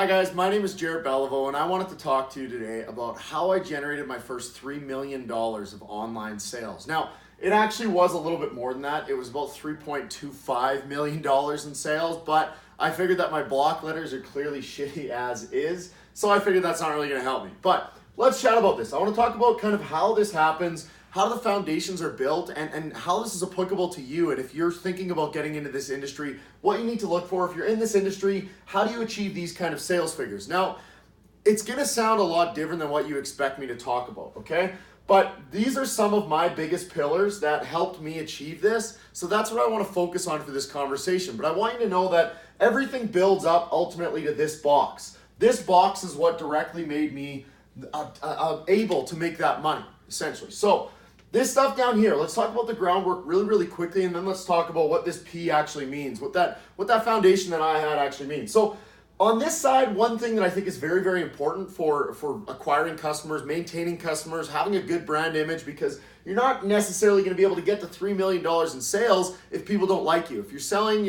Hi guys, my name is Jarrett Belliveau and I wanted to talk to you today about how I generated my first $3 million of online sales. Now, it actually was a little bit more than that. It was about $3.25 million in sales, but I figured that my block letters are clearly shitty as is, so I figured that's not really gonna help me. But let's chat about this. I wanna talk about kind of how this happens, how the foundations are built, and how this is applicable to you. And if you're thinking about getting into this industry, what you need to look for. If you're in this industry, how do you achieve these kind of sales figures? Now, it's gonna sound a lot different than what you expect me to talk about, okay? But these are some of my biggest pillars that helped me achieve this. So that's what I wanna focus on for this conversation. But I want you to know that everything builds up ultimately to this box. This box is what directly made me able to make that money, essentially. So this stuff down here, let's talk about the groundwork really quickly, and then let's talk about what this P actually means, what that foundation that I had actually means. So on this side, one thing that I think is very important for acquiring customers, maintaining customers, having a good brand image, because you're not necessarily going to be able to get to $3 million in sales if people don't like you. If you're selling,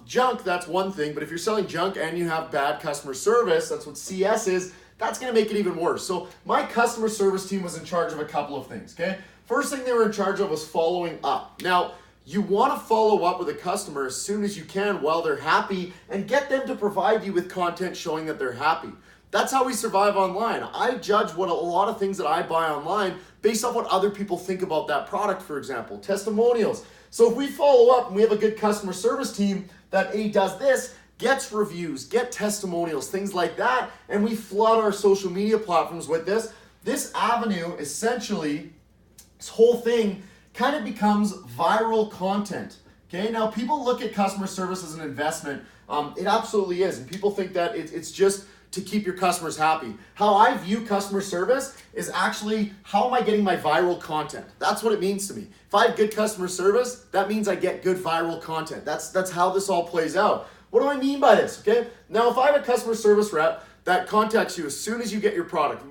junk, that's one thing, but if you're selling junk and you have bad customer service, that's what CS is, that's gonna make it even worse. So my customer service team was in charge of a couple of things, okay? First thing they were in charge of was following up. Now, you wanna follow up with a customer as soon as you can while they're happy and get them to provide you with content showing that they're happy. That's how we survive online. I judge what a lot of things that I buy online based off what other people think about that product, for example, testimonials. So if we follow up and we have a good customer service team that does this, gets reviews, get testimonials, things like that, and we flood our social media platforms with this avenue, essentially, this whole thing kind of becomes viral content, okay? Now, people look at customer service as an investment. It absolutely is, and people think that it's just to keep your customers happy. How I view customer service is actually, how am I getting my viral content? That's what it means to me. If I have good customer service, that means I get good viral content. That's how this all plays out. What do I mean by this, okay? Now, if I have a customer service rep that contacts you as soon as you get your product,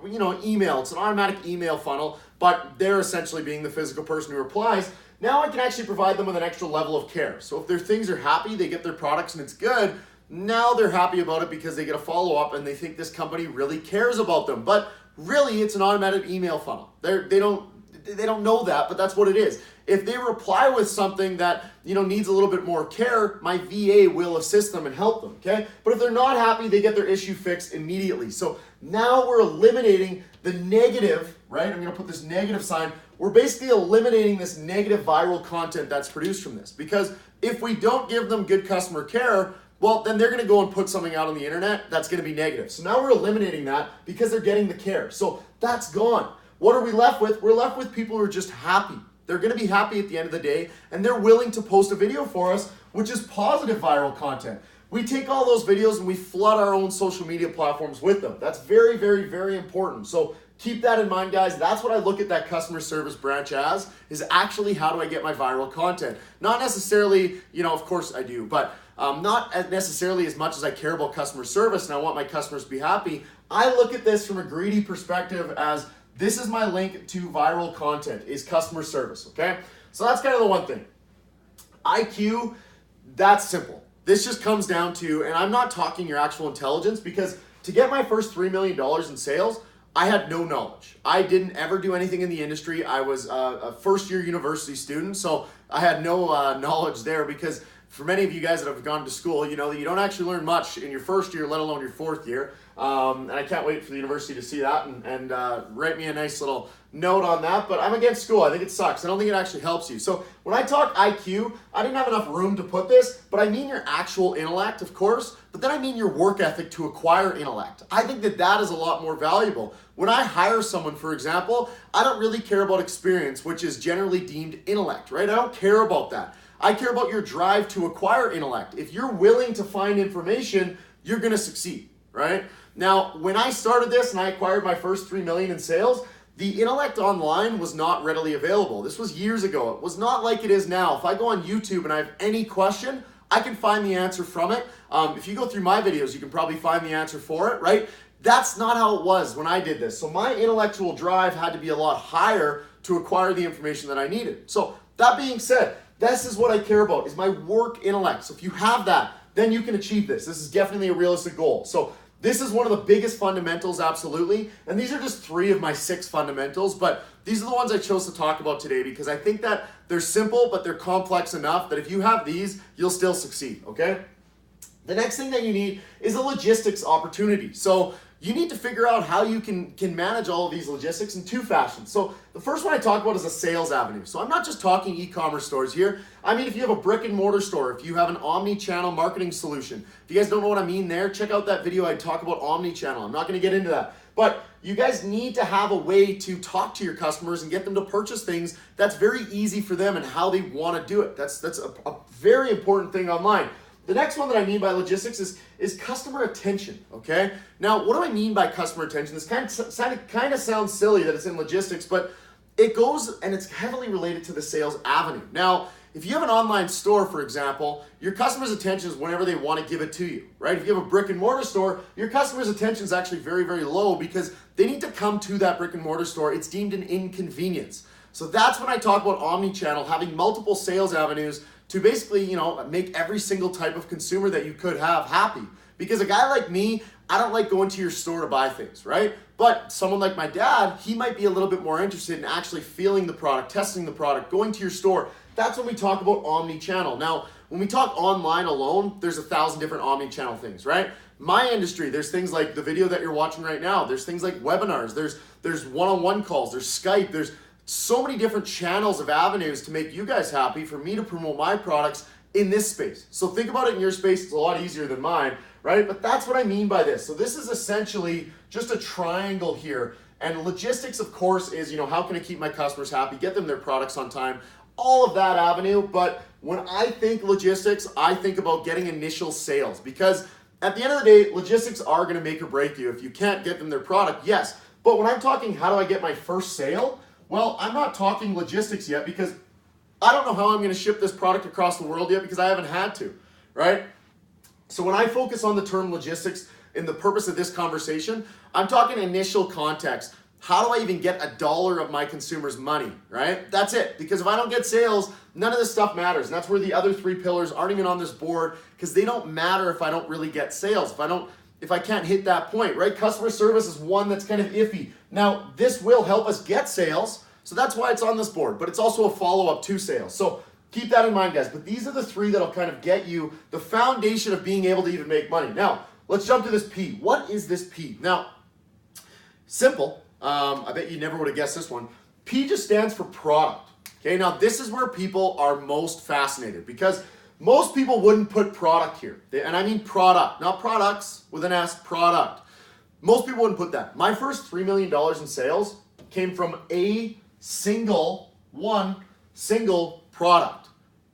email, it's an automatic email funnel, but they're essentially being the physical person who replies, now I can actually provide them with an extra level of care. So if their things are happy, they get their products and it's good, now they're happy about it because they get a follow-up and they think this company really cares about them. But really, it's an automatic email funnel. They don't know that, but that's what it is. If they reply with something that needs a little bit more care, my VA will assist them and help them, okay? But if they're not happy, they get their issue fixed immediately. So now we're eliminating the negative, right? I'm gonna put this negative sign. We're basically eliminating this negative viral content that's produced from this. Because if we don't give them good customer care, well, then they're gonna go and put something out on the internet that's gonna be negative. So now we're eliminating that because they're getting the care. So that's gone. What are we left with? We're left with people who are just happy. They're gonna be happy at the end of the day, and they're willing to post a video for us, which is positive viral content. We take all those videos and we flood our own social media platforms with them. That's very important. So keep that in mind, guys. That's what I look at that customer service branch as, is actually how do I get my viral content? Not necessarily, of course I do, but not necessarily as much as I care about customer service and I want my customers to be happy. I look at this from a greedy perspective as, this is my link to viral content, is customer service, okay? So that's kind of the one thing. IQ, that's simple. This just comes down to, and I'm not talking your actual intelligence, because to get my first $3 million in sales, I had no knowledge. I didn't ever do anything in the industry. I was a first-year university student, so I had no knowledge there, because for many of you guys that have gone to school, you know that you don't actually learn much in your first year, let alone your fourth year. And I can't wait for the university to see that and write me a nice little note on that. But I'm against school. I think it sucks. I don't think it actually helps you. So when I talk IQ, I didn't have enough room to put this, but I mean your actual intellect, of course, but then I mean your work ethic to acquire intellect. I think that is a lot more valuable. When I hire someone, for example, I don't really care about experience, which is generally deemed intellect, right? I don't care about that. I care about your drive to acquire intellect. If you're willing to find information, you're gonna succeed, right? Now, when I started this and I acquired my first $3 million in sales, the intellect online was not readily available. This was years ago. It was not like it is now. If I go on YouTube and I have any question, I can find the answer from it. If you go through my videos, you can probably find the answer for it, right? That's not how it was when I did this. So my intellectual drive had to be a lot higher to acquire the information that I needed. So that being said, this is what I care about, is my work intellect. So if you have that, then you can achieve this. This is definitely a realistic goal. So this is one of the biggest fundamentals, absolutely. And these are just 3 of my 6 fundamentals, but these are the ones I chose to talk about today because I think that they're simple, but they're complex enough that if you have these, you'll still succeed, okay? The next thing that you need is a logistics opportunity. So you need to figure out how you can manage all of these logistics in 2 fashions. So the first one I talk about is a sales avenue. So I'm not just talking e-commerce stores here. I mean, if you have a brick and mortar store, if you have an omni-channel marketing solution, if you guys don't know what I mean there, check out that video I talk about Omni-Channel. I'm not going to get into that. But you guys need to have a way to talk to your customers and get them to purchase things that's very easy for them and how they want to do it. That's a very important thing online. The next one that I mean by logistics is customer attention, okay? Now, what do I mean by customer attention? This kind of sounds silly that it's in logistics, but it goes and it's heavily related to the sales avenue. Now, if you have an online store, for example, your customer's attention is whenever they want to give it to you, right? If you have a brick and mortar store, your customer's attention is actually very, very low because they need to come to that brick and mortar store. It's deemed an inconvenience. So that's when I talk about omni-channel, having multiple sales avenues to basically, make every single type of consumer that you could have happy. Because a guy like me, I don't like going to your store to buy things, right? But someone like my dad, he might be a little bit more interested in actually feeling the product, testing the product, going to your store. That's when we talk about omni-channel. Now, when we talk online alone, there's 1,000 different omni-channel things, right? My industry, there's things like the video that you're watching right now. There's things like webinars. There's one-on-one calls. There's Skype. There's so many different channels of avenues to make you guys happy for me to promote my products in this space. So think about it in your space. It's a lot easier than mine, right? But that's what I mean by this. So this is essentially just a triangle here. And logistics, of course, is, how can I keep my customers happy, get them their products on time, all of that avenue. But when I think logistics, I think about getting initial sales because at the end of the day, logistics are going to make or break you. If you can't get them their product, yes. But when I'm talking, how do I get my first sale? Well, I'm not talking logistics yet because I don't know how I'm going to ship this product across the world yet because I haven't had to, right? So when I focus on the term logistics in the purpose of this conversation, I'm talking initial context. How do I even get $1 of my consumer's money, right? That's it. Because if I don't get sales, none of this stuff matters. And that's where the other 3 pillars aren't even on this board because they don't matter if I don't really get sales. If I can't hit that point, right? Customer service is one that's kind of iffy. Now, this will help us get sales, so that's why it's on this board, but it's also a follow-up to sales. So keep that in mind, guys. But these are the 3 that'll kind of get you the foundation of being able to even make money. Now, let's jump to this P. What is this P? Now, simple. I bet you never would have guessed this one. P just stands for product. Okay, now this is where people are most fascinated because most people wouldn't put product here. And I mean product, not products with an S, product. Most people wouldn't put that. My first $3 million in sales came from a single product.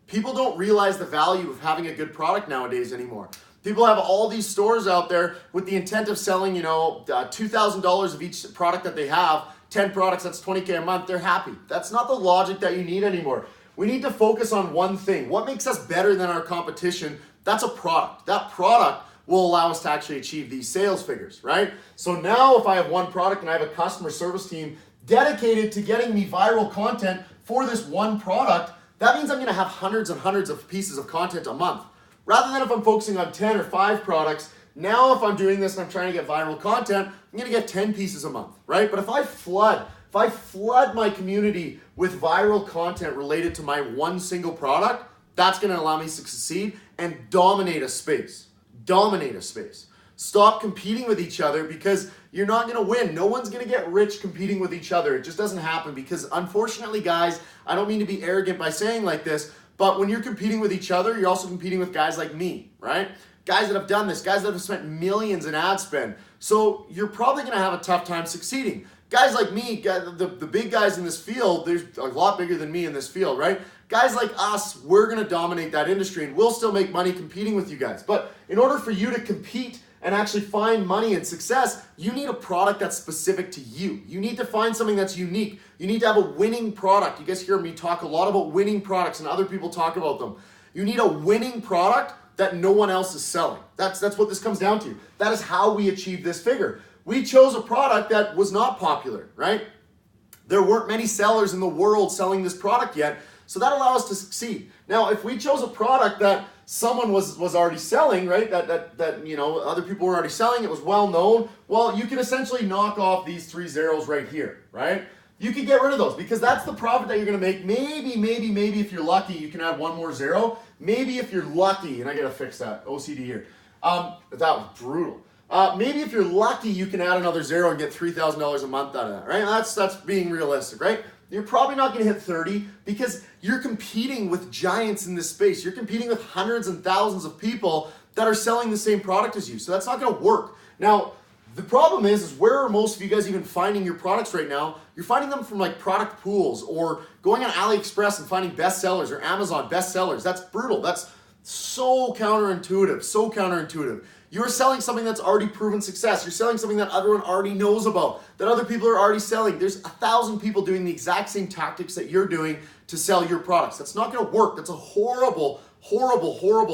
People don't realize the value of having a good product nowadays anymore. People have all these stores out there with the intent of selling, $2,000 of each product that they have, 10 products, that's $20K a month, they're happy. That's not the logic that you need anymore. We need to focus on one thing. What makes us better than our competition? That's a product. That product will allow us to actually achieve these sales figures, right? So now if I have one product and I have a customer service team dedicated to getting me viral content for this one product, that means I'm going to have hundreds and hundreds of pieces of content a month. Rather than if I'm focusing on 10 or 5 products, now if I'm doing this and I'm trying to get viral content, I'm going to get 10 pieces a month, right? But if I flood my community with viral content related to my one single product, that's going to allow me to succeed and dominate a space. Dominate a space. Stop competing with each other because you're not going to win. No one's going to get rich competing with each other. It just doesn't happen because unfortunately, guys, I don't mean to be arrogant by saying like this, but when you're competing with each other, you're also competing with guys like me, right? Guys that have done this, guys that have spent millions in ad spend. So you're probably going to have a tough time succeeding. Guys like me, the big guys in this field, there's a lot bigger than me in this field, right? Guys like us, we're going to dominate that industry and we'll still make money competing with you guys. But in order for you to compete and actually find money and success, you need a product that's specific to you. You need to find something that's unique. You need to have a winning product. You guys hear me talk a lot about winning products and other people talk about them. You need a winning product that no one else is selling. That's what this comes down to. That is how we achieve this figure. We chose a product that was not popular, right? There weren't many sellers in the world selling this product yet, so that allowed us to succeed. Now, if we chose a product that someone was already selling, right? That you know, other people were already selling. It was well known. Well, you can essentially knock off these 3 zeros right here, right? You can get rid of those because that's the profit that you're going to make. Maybe if you're lucky, you can add 1 more zero. Maybe if you're lucky, and I got to fix that OCD here. That was brutal. Maybe if you're lucky, you can add another zero and get $3,000 a month out of that, right? That's being realistic, right? You're probably not going to hit 30 because you're competing with giants in this space. You're competing with hundreds and thousands of people that are selling the same product as you. So that's not going to work. Now, the problem is where are most of you guys even finding your products right now? You're finding them from like product pools or going on AliExpress and finding bestsellers or Amazon bestsellers. That's brutal. That's so counterintuitive. You're selling something that's already proven success. You're selling something that everyone already knows about, that other people are already selling. There's 1,000 people doing the exact same tactics that you're doing to sell your products. That's not going to work. That's a horrible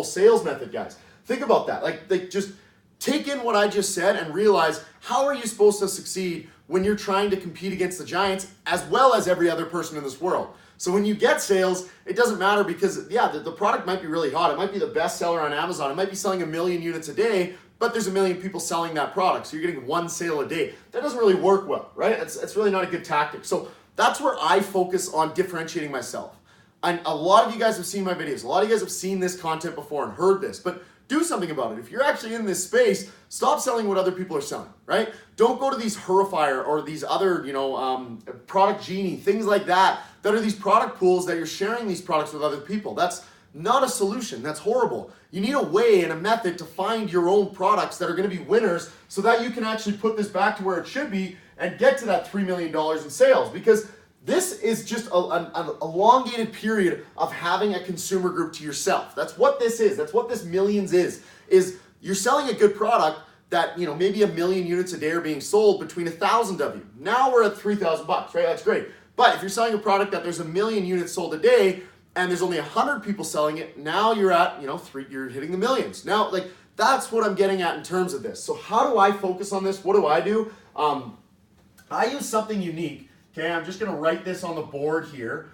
sales method, guys. Think about that. Like just take in what I just said and realize, how are you supposed to succeed when you're trying to compete against the giants as well as every other person in this world? So when you get sales, it doesn't matter because, yeah, the product might be really hot. It might be the best seller on Amazon. It might be selling 1 million units a day, but there's 1 million people selling that product. So you're getting 1 sale a day. That doesn't really work well, right? It's really not a good tactic. So that's where I focus on differentiating myself. And a lot of you guys have seen my videos. A lot of you guys have seen this content before and heard this, but do something about it. If you're actually in this space, stop selling what other people are selling, right? Don't go to these Hurifier or these other, Product Genie, things like that are these product pools that you're sharing these products with other people. That's not a solution. That's horrible. You need a way and a method to find your own products that are going to be winners so that you can actually put this back to where it should be and get to that $3 million in sales, because this is just an elongated period of having a consumer group to yourself. That's what this is. That's what this millions is you're selling a good product that, maybe 1 million units a day are being sold between 1,000 of you. Now we're at $3,000, right? That's great. But if you're selling a product that there's 1 million units sold a day and there's only 100 people selling it, now you're at, you're hitting the millions. Now, that's what I'm getting at in terms of this. So how do I focus on this? What do? I use something unique. Okay, I'm just going to write this on the board here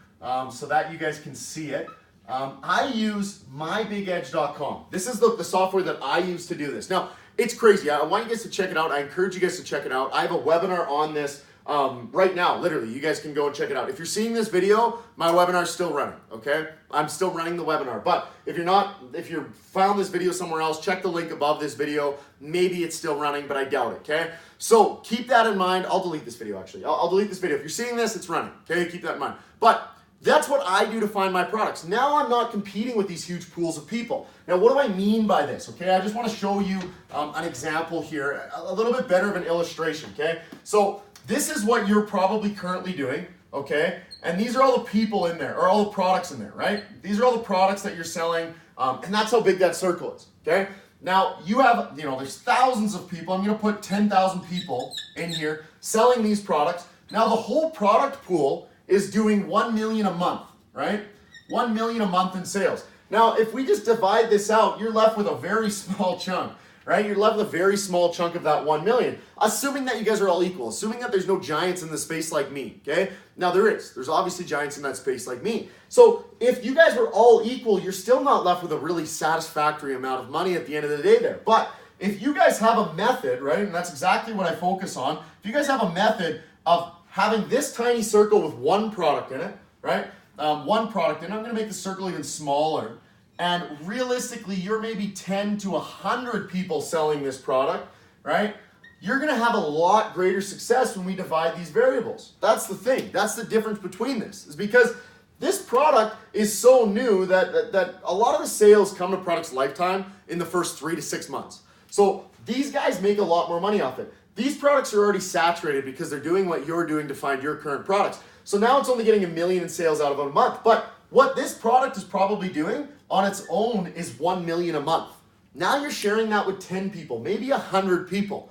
so that you guys can see it. I use mybigedge.com. This is the software that I use to do this. Now, it's crazy. I want you guys to check it out. I encourage you guys to check it out. I have a webinar on this right now, literally. You guys can go and check it out. If you're seeing this video, my webinar is still running, okay? I'm still running the webinar. But if you found this video somewhere else, check the link above this video. Maybe it's still running, but I doubt it, okay? So keep that in mind. I'll delete this video, actually. I'll delete this video. If you're seeing this, it's running, okay? Keep that in mind. But that's what I do to find my products. Now I'm not competing with these huge pools of people. Now, what do I mean by this, okay? I just want to show you an example here, a little bit better of an illustration, okay? So this is what you're probably currently doing, okay? And these are all the people in there, or all the products in there, right? These are all the products that you're selling, and that's how big that circle is, okay? Now, you have, there's thousands of people. I'm going to put 10,000 people in here selling these products. Now, the whole product pool is doing 1 million a month, right? 1 million a month in sales. Now, if we just divide this out, you're left with a very small chunk, right? You're left with a very small chunk of that 1 million, assuming that you guys are all equal, assuming that there's no giants in the space like me, okay? Now, there's obviously giants in that space like me. So if you guys were all equal, you're still not left with a really satisfactory amount of money at the end of the day there. But if you guys have a method, right, and that's exactly what I focus on, if you guys have a method of having this tiny circle with one product in it, right, one product, and I'm going to make the circle even smaller, and realistically, you're maybe 10 to 100 people selling this product, right? You're going to have a lot greater success when we divide these variables. That's the thing. That's the difference between this, is because this product is so new that a lot of the sales come to product's lifetime in the first 3 to 6 months. So these guys make a lot more money off it. These products are already saturated because they're doing what you're doing to find your current products. So now it's only getting 1 million in sales out of a month. But what this product is probably doing on its own is 1 million a month. Now you're sharing that with 10 people, maybe 100 people.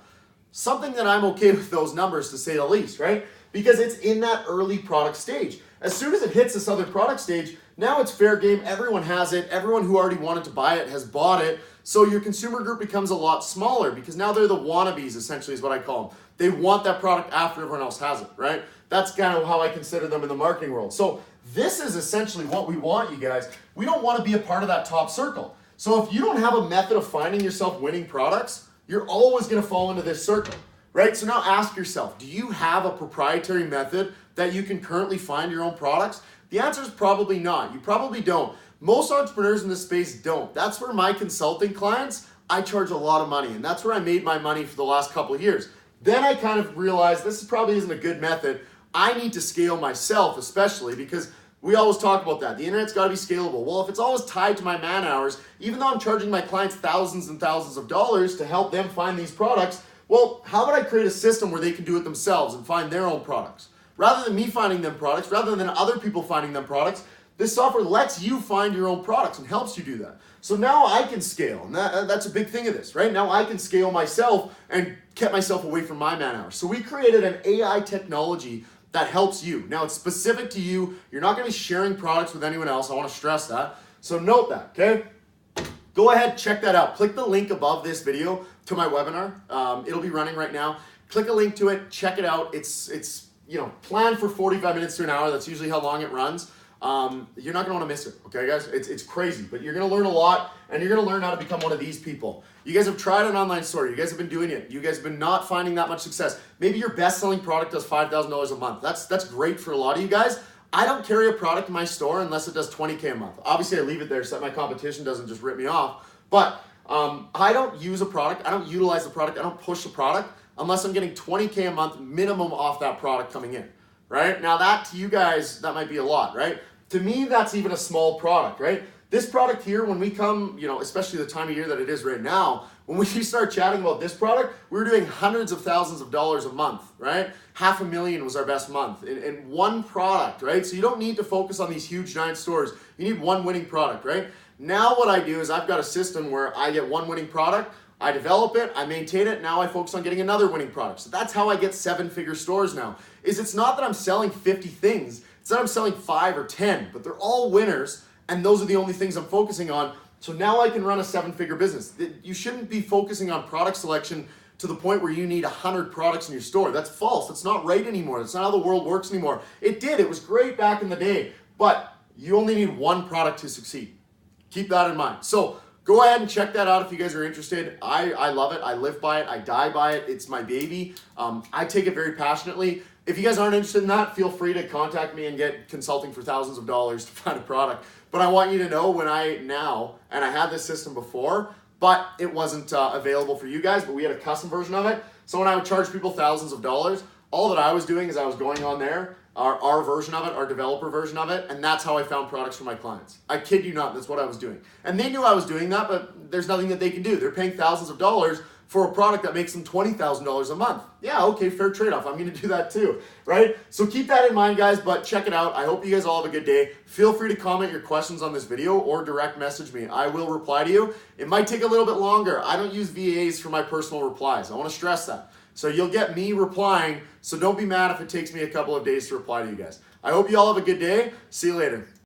Something that I'm okay with those numbers, to say the least, right? Because it's in that early product stage. As soon as it hits this other product stage, now it's fair game. Everyone has it. Everyone who already wanted to buy it has bought it. So your consumer group becomes a lot smaller because now they're the wannabes, essentially, is what I call them. They want that product after everyone else has it, right? That's kind of how I consider them in the marketing world. So this is essentially what we want, you guys. We don't want to be a part of that top circle. So if you don't have a method of finding yourself winning products, you're always going to fall into this circle, right? So now ask yourself, do you have a proprietary method that you can currently find your own products? The answer is probably not. You probably don't. Most entrepreneurs in this space don't. That's where my consulting clients, I charge a lot of money, and that's where I made my money for the last couple of years. Then I kind of realized this probably isn't a good method. I need to scale myself, especially because we always talk about that. The internet's got to be scalable. Well, if it's always tied to my man hours, even though I'm charging my clients thousands and thousands of dollars to help them find these products, well, how about I create a system where they can do it themselves and find their own products? Rather than me finding them products, rather than other people finding them products, this software lets you find your own products and helps you do that. So now I can scale, and that's a big thing of this, right? Now I can scale myself and get myself away from my man hours. So we created an AI technology that helps you. Now it's specific to you. You're not going to be sharing products with anyone else. I want to stress that. So note that, okay? Go ahead, check that out. Click the link above this video to my webinar. It'll be running right now. Click a link to it, check it out. It's planned for 45 minutes to an hour. That's usually how long it runs. You're not gonna wanna miss it, okay guys? It's crazy, but you're gonna learn a lot, and you're gonna learn how to become one of these people. You guys have tried an online store, you guys have been doing it, you guys have been not finding that much success. Maybe your best-selling product does $5,000 a month. That's great for a lot of you guys. I don't carry a product in my store unless it does $20K a month. Obviously, I leave it there so that my competition doesn't just rip me off, but I don't use a product, I don't utilize the product, I don't push the product unless I'm getting $20K a month minimum off that product coming in, right? Now that to you guys, that might be a lot, right? To me, that's even a small product, right? This product here, when we come, especially the time of year that it is right now, when we start chatting about this product, we're doing hundreds of thousands of dollars a month, right? $500,000 was our best month in one product, right? So you don't need to focus on these huge giant stores. You need one winning product, right? Now what I do is I've got a system where I get one winning product, I develop it, I maintain it, now I focus on getting another winning product. So that's how I get 7-figure stores now. It's not that I'm selling 50 things, it's that I'm selling 5 or 10, but they're all winners, and those are the only things I'm focusing on. So now I can run a 7-figure business. You shouldn't be focusing on product selection to the point where you need 100 products in your store. That's false. That's not right anymore. That's not how the world works anymore. It did. It was great back in the day, but you only need one product to succeed. Keep that in mind. So go ahead and check that out if you guys are interested. I love it. I live by it. I die by it. It's my baby. I take it very passionately. If you guys aren't interested in that, feel free to contact me and get consulting for thousands of dollars to find a product. But I want you to know and I had this system before, but it wasn't available for you guys, but we had a custom version of it. So when I would charge people thousands of dollars, all that I was doing is I was going on there, our version of it, our developer version of it, and that's how I found products for my clients. I kid you not, that's what I was doing. And they knew I was doing that, but there's nothing that they can do. They're paying thousands of dollars for a product that makes them $20,000 a month. Yeah, okay, fair trade-off. I'm gonna do that too, right? So keep that in mind, guys, but check it out. I hope you guys all have a good day. Feel free to comment your questions on this video or direct message me. I will reply to you. It might take a little bit longer. I don't use VAs for my personal replies. I wanna stress that. So you'll get me replying, so don't be mad if it takes me a couple of days to reply to you guys. I hope you all have a good day. See you later.